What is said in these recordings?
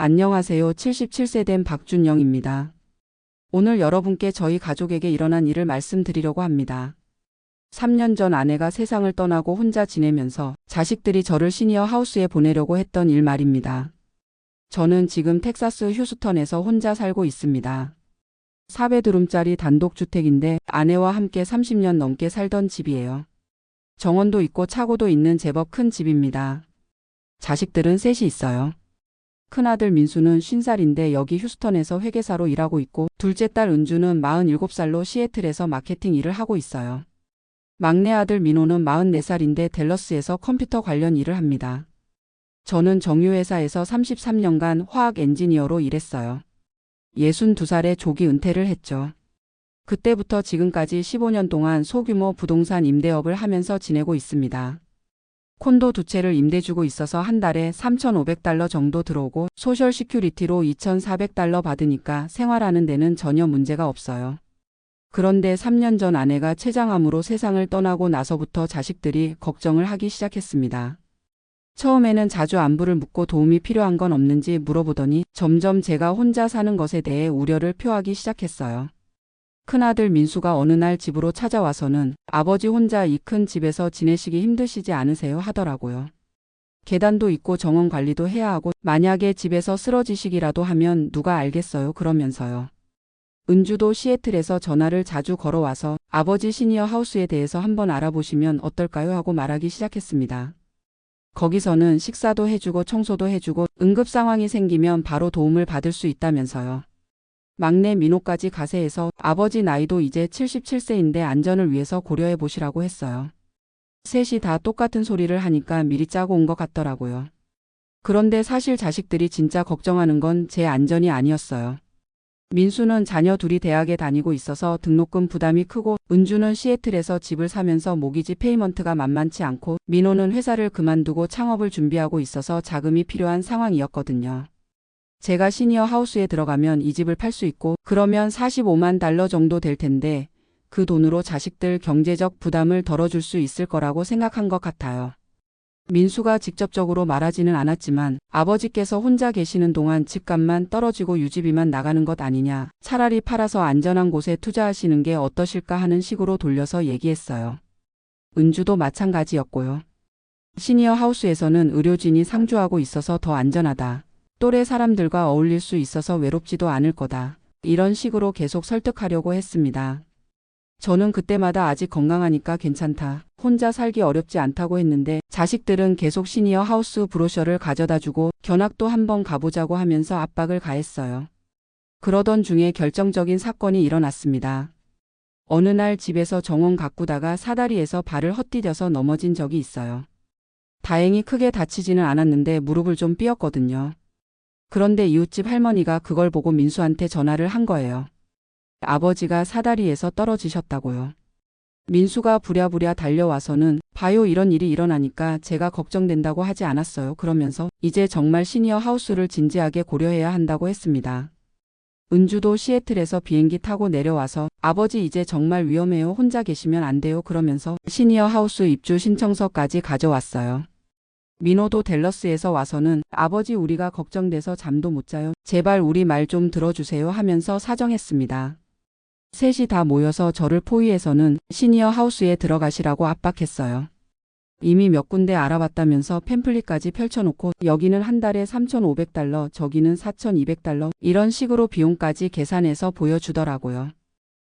안녕하세요. 77세 된 박준영입니다. 오늘 여러분께 저희 가족에게 일어난 일을 말씀드리려고 합니다. 3년 전 아내가 세상을 떠나고 혼자 지내면서 자식들이 저를 시니어 하우스에 보내려고 했던 일 말입니다. 저는 지금 텍사스 휴스턴에서 혼자 살고 있습니다. 4베드룸짜리 단독주택인데 아내와 함께 30년 넘게 살던 집이에요. 정원도 있고 차고도 있는 제법 큰 집입니다. 자식들은 셋이 있어요. 큰아들 민수는 50살인데 여기 휴스턴에서 회계사로 일하고 있고 둘째 딸 은주는 47살로 시애틀에서 마케팅 일을 하고 있어요. 막내 아들 민호는 44살인데 댈러스에서 컴퓨터 관련 일을 합니다. 저는 정유회사에서 33년간 화학 엔지니어로 일했어요. 62살에 조기 은퇴를 했죠. 그때부터 지금까지 15년 동안 소규모 부동산 임대업을 하면서 지내고 있습니다. 콘도 2채를 임대 주고 있어서 한 달에 $3,500 정도 들어오고 소셜 시큐리티로 $2,400 받으니까 생활하는 데는 전혀 문제가 없어요. 그런데 3년 전 아내가 췌장암으로 세상을 떠나고 나서부터 자식들이 걱정을 하기 시작했습니다. 처음에는 자주 안부를 묻고 도움이 필요한 건 없는지 물어보더니 점점 제가 혼자 사는 것에 대해 우려를 표하기 시작했어요. 큰아들 민수가 어느 날 집으로 찾아와서는 아버지 혼자 이 큰 집에서 지내시기 힘드시지 않으세요 하더라고요. 계단도 있고 정원 관리도 해야 하고 만약에 집에서 쓰러지시기라도 하면 누가 알겠어요 그러면서요. 은주도 시애틀에서 전화를 자주 걸어와서 아버지 시니어 하우스에 대해서 한번 알아보시면 어떨까요 하고 말하기 시작했습니다. 거기서는 식사도 해주고 청소도 해주고 응급 상황이 생기면 바로 도움을 받을 수 있다면서요. 막내 민호까지 가세해서 아버지 나이도 이제 77세인데 안전을 위해서 고려해 보시라고 했어요. 셋이 다 똑같은 소리를 하니까 미리 짜고 온 것 같더라고요. 그런데 사실 자식들이 진짜 걱정하는 건 제 안전이 아니었어요. 민수는 자녀 둘이 대학에 다니고 있어서 등록금 부담이 크고 은주는 시애틀에서 집을 사면서 모기지 페이먼트가 만만치 않고 민호는 회사를 그만두고 창업을 준비하고 있어서 자금이 필요한 상황이었거든요. 제가 시니어 하우스에 들어가면 이 집을 팔 수 있고 그러면 $45만 정도 될 텐데 그 돈으로 자식들 경제적 부담을 덜어줄 수 있을 거라고 생각한 것 같아요. 민수가 직접적으로 말하지는 않았지만 아버지께서 혼자 계시는 동안 집값만 떨어지고 유지비만 나가는 것 아니냐, 차라리 팔아서 안전한 곳에 투자하시는 게 어떠실까 하는 식으로 돌려서 얘기했어요. 은주도 마찬가지였고요. 시니어 하우스에서는 의료진이 상주하고 있어서 더 안전하다. 또래 사람들과 어울릴 수 있어서 외롭지도 않을 거다. 이런 식으로 계속 설득하려고 했습니다. 저는 그때마다 아직 건강하니까 괜찮다. 혼자 살기 어렵지 않다고 했는데 자식들은 계속 시니어 하우스 브로셔를 가져다주고 견학도 한번 가보자고 하면서 압박을 가했어요. 그러던 중에 결정적인 사건이 일어났습니다. 어느 날 집에서 정원 가꾸다가 사다리에서 발을 헛디뎌서 넘어진 적이 있어요. 다행히 크게 다치지는 않았는데 무릎을 좀 삐었거든요. 그런데 이웃집 할머니가 그걸 보고 민수한테 전화를 한 거예요. 아버지가 사다리에서 떨어지셨다고요. 민수가 부랴부랴 달려와서는 봐요 이런 일이 일어나니까 제가 걱정된다고 하지 않았어요. 그러면서 이제 정말 시니어 하우스를 진지하게 고려해야 한다고 했습니다. 은주도 시애틀에서 비행기 타고 내려와서 아버지 이제 정말 위험해요. 혼자 계시면 안 돼요. 그러면서 시니어 하우스 입주 신청서까지 가져왔어요. 민호도 댈러스에서 와서는 아버지 우리가 걱정돼서 잠도 못 자요. 제발 우리 말 좀 들어주세요 하면서 사정했습니다. 셋이 다 모여서 저를 포위해서는 시니어 하우스에 들어가시라고 압박했어요. 이미 몇 군데 알아봤다면서 팸플릿까지 펼쳐놓고 여기는 한 달에 $3,500, 저기는 $4,200 이런 식으로 비용까지 계산해서 보여주더라고요.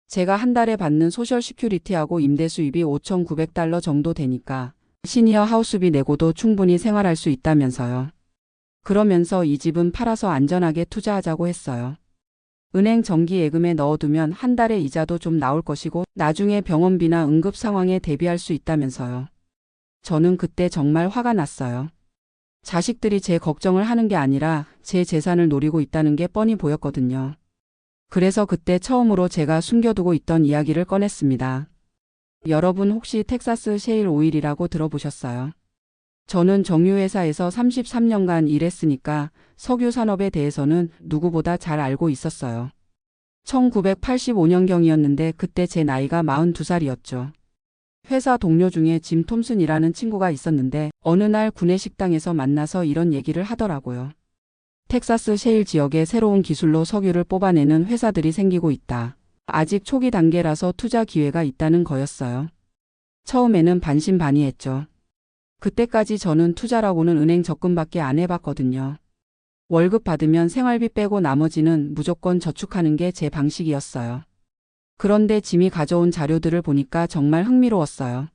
제가 한 달에 받는 소셜 시큐리티하고 임대 수입이 $5,900 정도 되니까 시니어 하우스비 내고도 충분히 생활할 수 있다면서요. 그러면서 이 집은 팔아서 안전하게 투자하자고 했어요. 은행 정기 예금에 넣어두면 한 달에 이자도 좀 나올 것이고 나중에 병원비나 응급 상황에 대비할 수 있다면서요. 저는 그때 정말 화가 났어요. 자식들이 제 걱정을 하는 게 아니라 제 재산을 노리고 있다는 게 뻔히 보였거든요. 그래서 그때 처음으로 제가 숨겨두고 있던 이야기를 꺼냈습니다. 여러분 혹시 텍사스 셰일 오일이라고 들어보셨어요? 저는 정유회사에서 33년간 일했으니까 석유 산업에 대해서는 누구보다 잘 알고 있었어요. 1985년경이었는데 그때 제 나이가 42살이었죠. 회사 동료 중에 짐 톰슨이라는 친구가 있었는데 어느 날 구내식당에서 만나서 이런 얘기를 하더라고요. 텍사스 셰일 지역에 새로운 기술로 석유를 뽑아내는 회사들이 생기고 있다. 아직 초기 단계라서 투자 기회가 있다는 거였어요. 처음에는 반신반의했죠. 그때까지 저는 투자라고는 은행 적금밖에 안 해봤거든요. 월급 받으면 생활비 빼고 나머지는 무조건 저축하는 게 제 방식이었어요. 그런데 짐이 가져온 자료들을 보니까 정말 흥미로웠어요.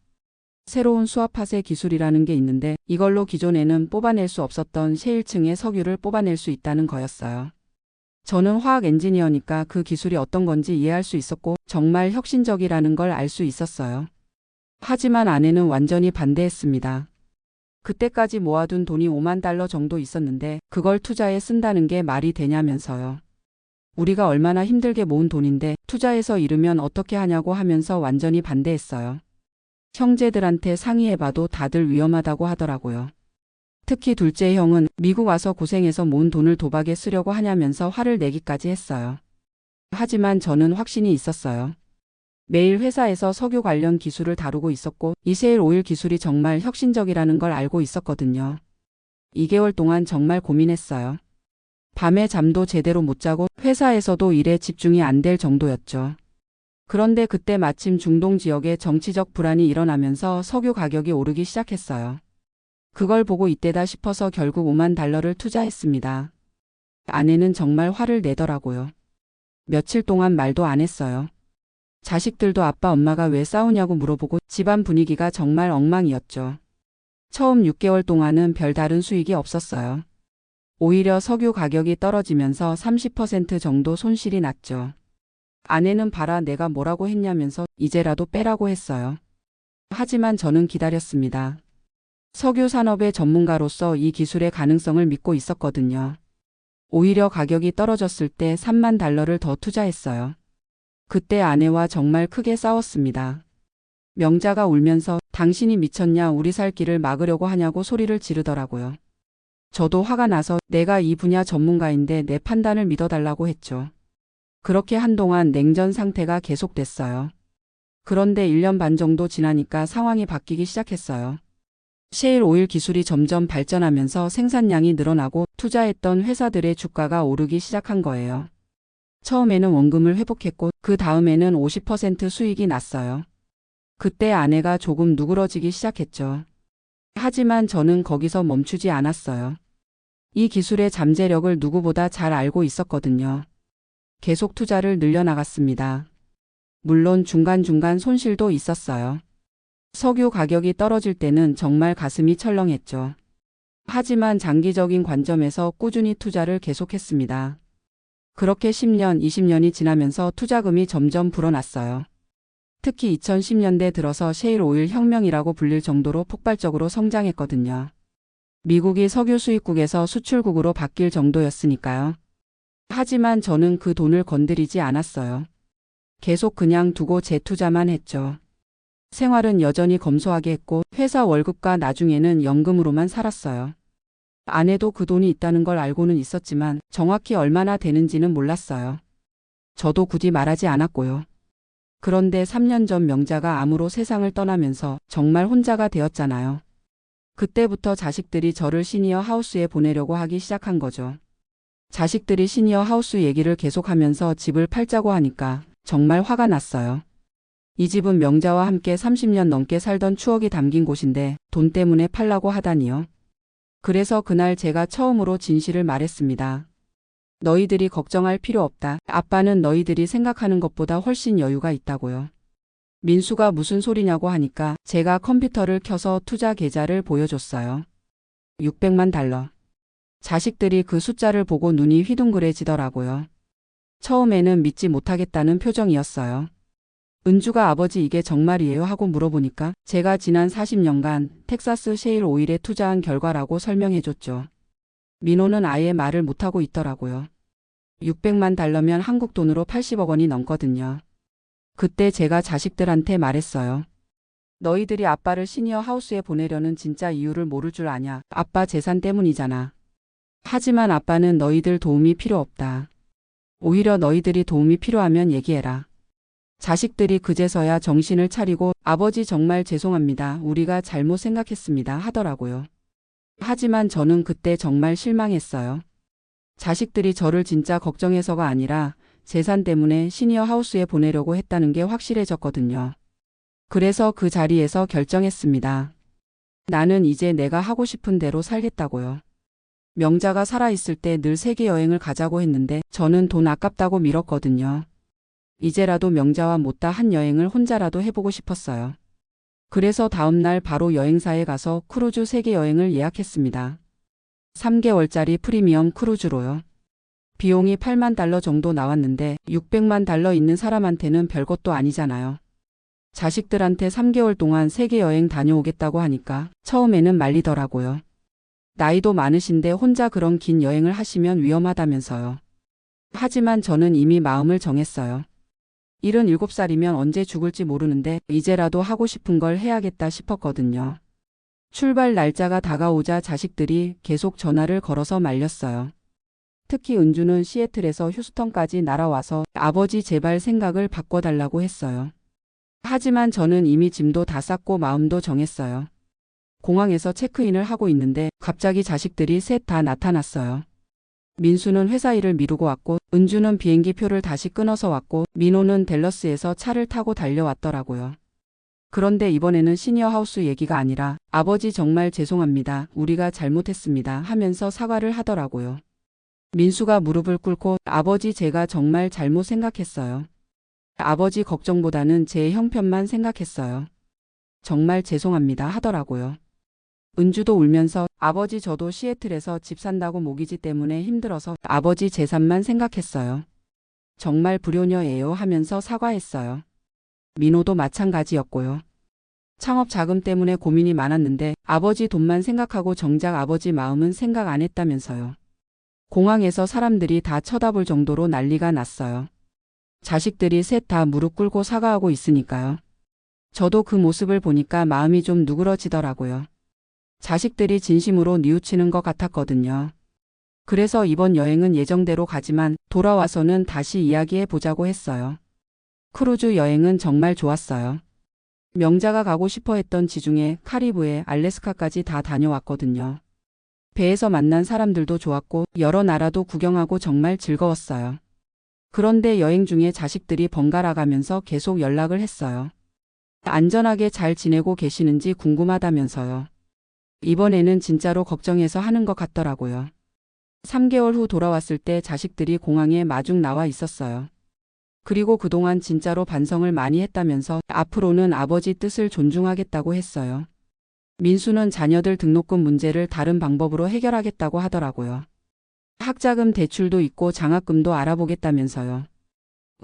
새로운 수압 파쇄 기술이라는 게 있는데 이걸로 기존에는 뽑아낼 수 없었던 셰일층의 석유를 뽑아낼 수 있다는 거였어요. 저는 화학 엔지니어니까 그 기술이 어떤 건지 이해할 수 있었고 정말 혁신적이라는 걸 알 수 있었어요. 하지만 아내는 완전히 반대했습니다. 그때까지 모아둔 돈이 $50,000 정도 있었는데 그걸 투자에 쓴다는 게 말이 되냐면서요. 우리가 얼마나 힘들게 모은 돈인데 투자해서 잃으면 어떻게 하냐고 하면서 완전히 반대했어요. 형제들한테 상의해봐도 다들 위험하다고 하더라고요. 특히 둘째 형은 미국 와서 고생해서 모은 돈을 도박에 쓰려고 하냐면서 화를 내기까지 했어요. 하지만 저는 확신이 있었어요. 매일 회사에서 석유 관련 기술을 다루고 있었고 이 셰일 오일 기술이 정말 혁신적이라는 걸 알고 있었거든요. 2개월 동안 정말 고민했어요. 밤에 잠도 제대로 못 자고 회사에서도 일에 집중이 안 될 정도였죠. 그런데 그때 마침 중동 지역에 정치적 불안이 일어나면서 석유 가격이 오르기 시작했어요. 그걸 보고 이때다 싶어서 결국 $50,000를 투자했습니다. 아내는 정말 화를 내더라고요. 며칠 동안 말도 안 했어요. 자식들도 아빠 엄마가 왜 싸우냐고 물어보고 집안 분위기가 정말 엉망이었죠. 처음 6개월 동안은 별다른 수익이 없었어요. 오히려 석유 가격이 떨어지면서 30% 정도 손실이 났죠. 아내는 봐라 내가 뭐라고 했냐면서 이제라도 빼라고 했어요. 하지만 저는 기다렸습니다. 석유 산업의 전문가로서 이 기술의 가능성을 믿고 있었거든요. 오히려 가격이 떨어졌을 때 $30,000를 더 투자했어요. 그때 아내와 정말 크게 싸웠습니다. 명자가 울면서 당신이 미쳤냐 우리 살 길을 막으려고 하냐고 소리를 지르더라고요. 저도 화가 나서 내가 이 분야 전문가인데 내 판단을 믿어달라고 했죠. 그렇게 한동안 냉전 상태가 계속됐어요. 그런데 1년 반 정도 지나니까 상황이 바뀌기 시작했어요. 셰일 오일 기술이 점점 발전하면서 생산량이 늘어나고 투자했던 회사들의 주가가 오르기 시작한 거예요. 처음에는 원금을 회복했고 그 다음에는 50% 수익이 났어요. 그때 아내가 조금 누그러지기 시작했죠. 하지만 저는 거기서 멈추지 않았어요. 이 기술의 잠재력을 누구보다 잘 알고 있었거든요. 계속 투자를 늘려나갔습니다. 물론 중간중간 손실도 있었어요. 석유 가격이 떨어질 때는 정말 가슴이 철렁했죠. 하지만 장기적인 관점에서 꾸준히 투자를 계속했습니다. 그렇게 10년, 20년이 지나면서 투자금이 점점 불어났어요. 특히 2010년대 들어서 셰일 오일 혁명이라고 불릴 정도로 폭발적으로 성장했거든요. 미국이 석유 수입국에서 수출국으로 바뀔 정도였으니까요. 하지만 저는 그 돈을 건드리지 않았어요. 계속 그냥 두고 재투자만 했죠. 생활은 여전히 검소하게 했고 회사 월급과 나중에는 연금으로만 살았어요. 아내도 그 돈이 있다는 걸 알고는 있었지만 정확히 얼마나 되는지는 몰랐어요. 저도 굳이 말하지 않았고요. 그런데 3년 전 명자가 암으로 세상을 떠나면서 정말 혼자가 되었잖아요. 그때부터 자식들이 저를 시니어 하우스에 보내려고 하기 시작한 거죠. 자식들이 시니어 하우스 얘기를 계속하면서 집을 팔자고 하니까 정말 화가 났어요. 이 집은 명자와 함께 30년 넘게 살던 추억이 담긴 곳인데 돈 때문에 팔라고 하다니요. 그래서 그날 제가 처음으로 진실을 말했습니다. 너희들이 걱정할 필요 없다. 아빠는 너희들이 생각하는 것보다 훨씬 여유가 있다고요. 민수가 무슨 소리냐고 하니까 제가 컴퓨터를 켜서 투자 계좌를 보여줬어요. $600만. 자식들이 그 숫자를 보고 눈이 휘둥그레지더라고요. 처음에는 믿지 못하겠다는 표정이었어요. 은주가 아버지 이게 정말이에요 하고 물어보니까 제가 지난 40년간 텍사스 셰일 오일에 투자한 결과라고 설명해줬죠. 민호는 아예 말을 못하고 있더라고요. $600만 한국 돈으로 80억 원이 넘거든요. 그때 제가 자식들한테 말했어요. 너희들이 아빠를 시니어 하우스에 보내려는 진짜 이유를 모를 줄 아냐. 아빠 재산 때문이잖아. 하지만 아빠는 너희들 도움이 필요 없다. 오히려 너희들이 도움이 필요하면 얘기해라. 자식들이 그제서야 정신을 차리고 아버지 정말 죄송합니다. 우리가 잘못 생각했습니다 하더라고요. 하지만 저는 그때 정말 실망했어요. 자식들이 저를 진짜 걱정해서가 아니라 재산 때문에 시니어 하우스에 보내려고 했다는 게 확실해졌거든요. 그래서 그 자리에서 결정했습니다. 나는 이제 내가 하고 싶은 대로 살겠다고요. 명자가 살아있을 때 늘 세계 여행을 가자고 했는데 저는 돈 아깝다고 미뤘거든요. 이제라도 명자와 못다 한 여행을 혼자라도 해보고 싶었어요. 그래서 다음날 바로 여행사에 가서 크루즈 세계 여행을 예약했습니다. 3개월짜리 프리미엄 크루즈로요. 비용이 8만 달러 정도 나왔는데 600만 달러 있는 사람한테는 별것도 아니잖아요. 자식들한테 3개월 동안 세계 여행 다녀오겠다고 하니까 처음에는 말리더라고요. 나이도 많으신데 혼자 그런 긴 여행을 하시면 위험하다면서요. 하지만 저는 이미 마음을 정했어요. 77살이면 언제 죽을지 모르는데 이제라도 하고 싶은 걸 해야겠다 싶었거든요. 출발 날짜가 다가오자 자식들이 계속 전화를 걸어서 말렸어요. 특히 은주는 시애틀에서 휴스턴까지 날아와서 아버지 제발 생각을 바꿔달라고 했어요. 하지만 저는 이미 짐도 다 쌌고 마음도 정했어요. 공항에서 체크인을 하고 있는데 갑자기 자식들이 셋 다 나타났어요. 민수는 회사 일을 미루고 왔고 은주는 비행기 표를 다시 끊어서 왔고 민호는 댈러스에서 차를 타고 달려왔더라고요. 그런데 이번에는 시니어 하우스 얘기가 아니라 아버지 정말 죄송합니다. 우리가 잘못했습니다 하면서 사과를 하더라고요. 민수가 무릎을 꿇고 아버지 제가 정말 잘못 생각했어요. 아버지 걱정보다는 제 형편만 생각했어요. 정말 죄송합니다 하더라고요. 은주도 울면서 아버지 저도 시애틀에서 집 산다고 모기지 때문에 힘들어서 아버지 재산만 생각했어요. 정말 불효녀예요 하면서 사과했어요. 민호도 마찬가지였고요. 창업 자금 때문에 고민이 많았는데 아버지 돈만 생각하고 정작 아버지 마음은 생각 안 했다면서요. 공항에서 사람들이 다 쳐다볼 정도로 난리가 났어요. 자식들이 셋 다 무릎 꿇고 사과하고 있으니까요. 저도 그 모습을 보니까 마음이 좀 누그러지더라고요. 자식들이 진심으로 뉘우치는 것 같았거든요. 그래서 이번 여행은 예정대로 가지만 돌아와서는 다시 이야기해 보자고 했어요. 크루즈 여행은 정말 좋았어요. 명자가 가고 싶어 했던 지중해, 카리브해, 알래스카까지 다 다녀왔거든요. 배에서 만난 사람들도 좋았고 여러 나라도 구경하고 정말 즐거웠어요. 그런데 여행 중에 자식들이 번갈아 가면서 계속 연락을 했어요. 안전하게 잘 지내고 계시는지 궁금하다면서요. 이번에는 진짜로 걱정해서 하는 것 같더라고요. 3개월 후 돌아왔을 때 자식들이 공항에 마중 나와 있었어요. 그리고 그동안 진짜로 반성을 많이 했다면서 앞으로는 아버지 뜻을 존중하겠다고 했어요. 민수는 자녀들 등록금 문제를 다른 방법으로 해결하겠다고 하더라고요. 학자금 대출도 있고 장학금도 알아보겠다면서요.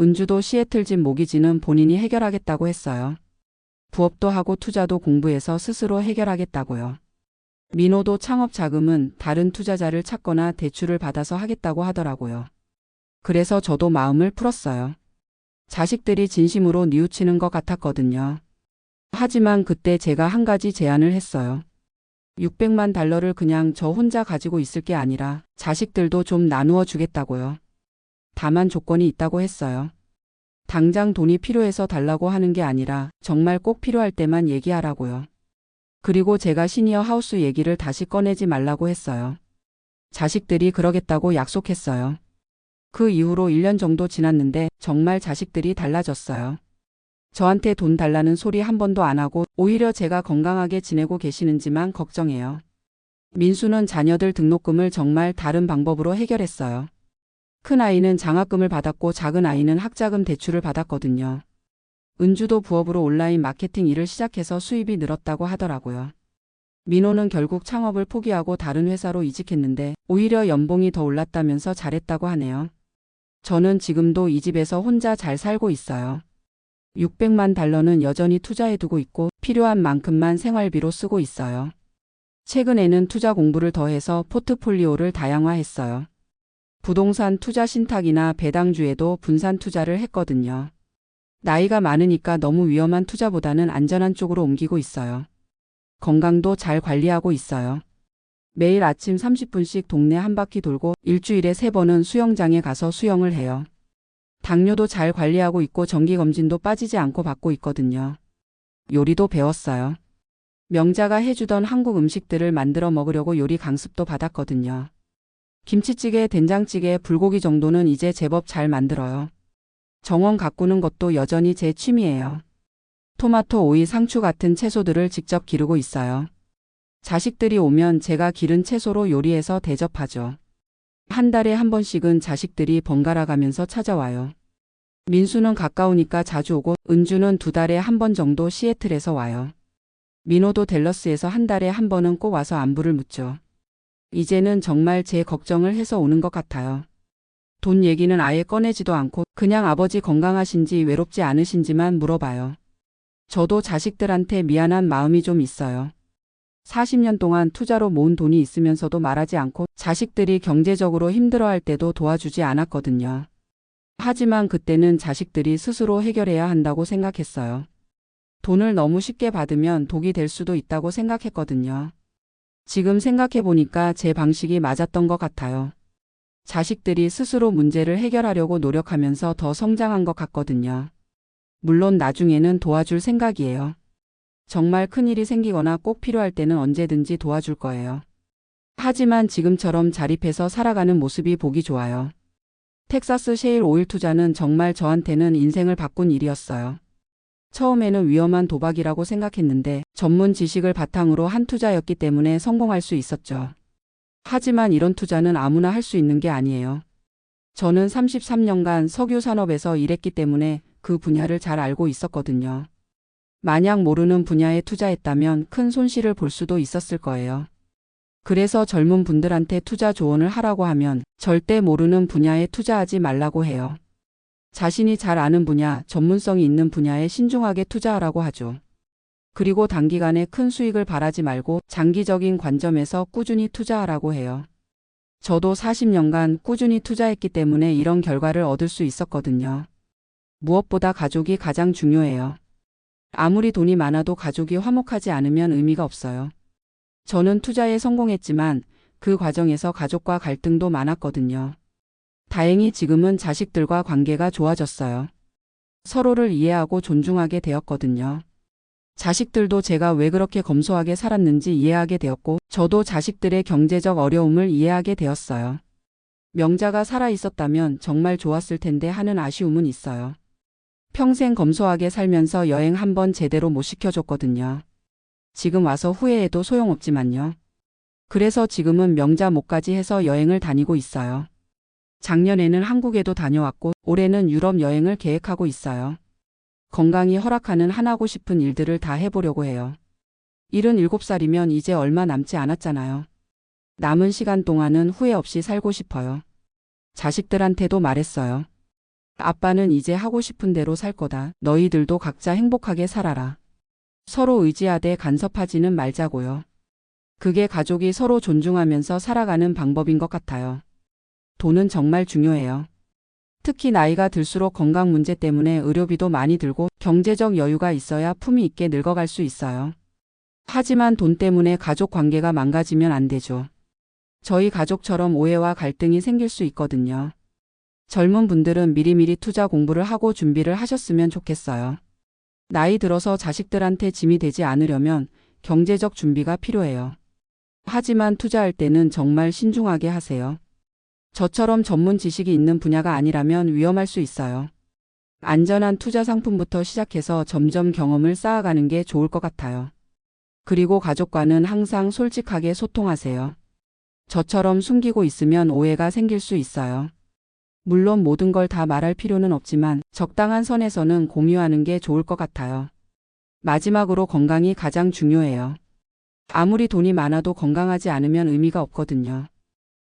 은주도 시애틀 집 모기지는 본인이 해결하겠다고 했어요. 부업도 하고 투자도 공부해서 스스로 해결하겠다고요. 민호도 창업 자금은 다른 투자자를 찾거나 대출을 받아서 하겠다고 하더라고요. 그래서 저도 마음을 풀었어요. 자식들이 진심으로 뉘우치는 것 같았거든요. 하지만 그때 제가 한 가지 제안을 했어요. 600만 달러를 그냥 저 혼자 가지고 있을 게 아니라 자식들도 좀 나누어 주겠다고요. 다만 조건이 있다고 했어요. 당장 돈이 필요해서 달라고 하는 게 아니라 정말 꼭 필요할 때만 얘기하라고요. 그리고 제가 시니어 하우스 얘기를 다시 꺼내지 말라고 했어요. 자식들이 그러겠다고 약속했어요. 그 이후로 1년 정도 지났는데 정말 자식들이 달라졌어요. 저한테 돈 달라는 소리 한 번도 안 하고 오히려 제가 건강하게 지내고 계시는지만 걱정해요. 민수는 자녀들 등록금을 정말 다른 방법으로 해결했어요. 큰 아이는 장학금을 받았고 작은 아이는 학자금 대출을 받았거든요. 은주도 부업으로 온라인 마케팅 일을 시작해서 수입이 늘었다고 하더라고요. 민호는 결국 창업을 포기하고 다른 회사로 이직했는데 오히려 연봉이 더 올랐다면서 잘했다고 하네요. 저는 지금도 이 집에서 혼자 잘 살고 있어요. 600만 달러는 여전히 투자해두고 있고 필요한 만큼만 생활비로 쓰고 있어요. 최근에는 투자 공부를 더해서 포트폴리오를 다양화했어요. 부동산 투자 신탁이나 배당주에도 분산 투자를 했거든요. 나이가 많으니까 너무 위험한 투자보다는 안전한 쪽으로 옮기고 있어요. 건강도 잘 관리하고 있어요. 매일 아침 30분씩 동네 한 바퀴 돌고 일주일에 3번은 수영장에 가서 수영을 해요. 당뇨도 잘 관리하고 있고 정기검진도 빠지지 않고 받고 있거든요. 요리도 배웠어요. 명자가 해주던 한국 음식들을 만들어 먹으려고 요리 강습도 받았거든요. 김치찌개, 된장찌개, 불고기 정도는 이제 제법 잘 만들어요. 정원 가꾸는 것도 여전히 제 취미예요. 토마토, 오이, 상추 같은 채소들을 직접 기르고 있어요. 자식들이 오면 제가 기른 채소로 요리해서 대접하죠. 한 달에 한 번씩은 자식들이 번갈아 가면서 찾아와요. 민수는 가까우니까 자주 오고 은주는 2달에 한 번 정도 시애틀에서 와요. 민호도 댈러스에서 한 달에 한 번은 꼭 와서 안부를 묻죠. 이제는 정말 제 걱정을 해서 오는 것 같아요. 돈 얘기는 아예 꺼내지도 않고 그냥 아버지 건강하신지 외롭지 않으신지만 물어봐요. 저도 자식들한테 미안한 마음이 좀 있어요. 40년 동안 투자로 모은 돈이 있으면서도 말하지 않고 자식들이 경제적으로 힘들어할 때도 도와주지 않았거든요. 하지만 그때는 자식들이 스스로 해결해야 한다고 생각했어요. 돈을 너무 쉽게 받으면 독이 될 수도 있다고 생각했거든요. 지금 생각해보니까 제 방식이 맞았던 것 같아요. 자식들이 스스로 문제를 해결하려고 노력하면서 더 성장한 것 같거든요. 물론 나중에는 도와줄 생각이에요. 정말 큰일이 생기거나 꼭 필요할 때는 언제든지 도와줄 거예요. 하지만 지금처럼 자립해서 살아가는 모습이 보기 좋아요. 텍사스 셰일 오일 투자는 정말 저한테는 인생을 바꾼 일이었어요. 처음에는 위험한 도박이라고 생각했는데 전문 지식을 바탕으로 한 투자였기 때문에 성공할 수 있었죠. 하지만 이런 투자는 아무나 할 수 있는 게 아니에요. 저는 33년간 석유 산업에서 일했기 때문에 그 분야를 잘 알고 있었거든요. 만약 모르는 분야에 투자했다면 큰 손실을 볼 수도 있었을 거예요. 그래서 젊은 분들한테 투자 조언을 하라고 하면 절대 모르는 분야에 투자하지 말라고 해요. 자신이 잘 아는 분야, 전문성이 있는 분야에 신중하게 투자하라고 하죠. 그리고 단기간에 큰 수익을 바라지 말고 장기적인 관점에서 꾸준히 투자하라고 해요. 저도 40년간 꾸준히 투자했기 때문에 이런 결과를 얻을 수 있었거든요. 무엇보다 가족이 가장 중요해요. 아무리 돈이 많아도 가족이 화목하지 않으면 의미가 없어요. 저는 투자에 성공했지만 그 과정에서 가족과 갈등도 많았거든요. 다행히 지금은 자식들과 관계가 좋아졌어요. 서로를 이해하고 존중하게 되었거든요. 자식들도 제가 왜 그렇게 검소하게 살았는지 이해하게 되었고 저도 자식들의 경제적 어려움을 이해하게 되었어요. 명자가 살아 있었다면 정말 좋았을 텐데 하는 아쉬움은 있어요. 평생 검소하게 살면서 여행 한 번 제대로 못 시켜줬거든요. 지금 와서 후회해도 소용없지만요. 그래서 지금은 명자 목까지 해서 여행을 다니고 있어요. 작년에는 한국에도 다녀왔고 올해는 유럽 여행을 계획하고 있어요. 건강이 허락하는 하고 싶은 일들을 다 해보려고 해요. 77살이면 이제 얼마 남지 않았잖아요. 남은 시간 동안은 후회 없이 살고 싶어요. 자식들한테도 말했어요. 아빠는 이제 하고 싶은 대로 살 거다. 너희들도 각자 행복하게 살아라. 서로 의지하되 간섭하지는 말자고요. 그게 가족이 서로 존중하면서 살아가는 방법인 것 같아요. 돈은 정말 중요해요. 특히 나이가 들수록 건강 문제 때문에 의료비도 많이 들고 경제적 여유가 있어야 품위 있게 늙어갈 수 있어요. 하지만 돈 때문에 가족 관계가 망가지면 안 되죠. 저희 가족처럼 오해와 갈등이 생길 수 있거든요. 젊은 분들은 미리미리 투자 공부를 하고 준비를 하셨으면 좋겠어요. 나이 들어서 자식들한테 짐이 되지 않으려면 경제적 준비가 필요해요. 하지만 투자할 때는 정말 신중하게 하세요. 저처럼 전문 지식이 있는 분야가 아니라면 위험할 수 있어요. 안전한 투자 상품부터 시작해서 점점 경험을 쌓아가는 게 좋을 것 같아요. 그리고 가족과는 항상 솔직하게 소통하세요. 저처럼 숨기고 있으면 오해가 생길 수 있어요. 물론 모든 걸 다 말할 필요는 없지만 적당한 선에서는 공유하는 게 좋을 것 같아요. 마지막으로 건강이 가장 중요해요. 아무리 돈이 많아도 건강하지 않으면 의미가 없거든요.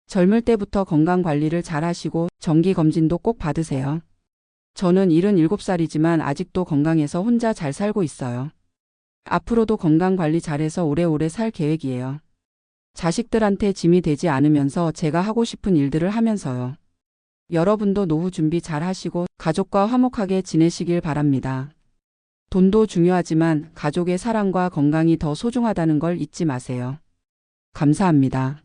젊을 때부터 건강 관리를 잘 하시고 정기 검진도 꼭 받으세요. 저는 77살이지만 아직도 건강해서 혼자 잘 살고 있어요. 앞으로도 건강 관리 잘해서 오래오래 살 계획이에요. 자식들한테 짐이 되지 않으면서 제가 하고 싶은 일들을 하면서요. 여러분도 노후 준비 잘 하시고 가족과 화목하게 지내시길 바랍니다. 돈도 중요하지만 가족의 사랑과 건강이 더 소중하다는 걸 잊지 마세요. 감사합니다.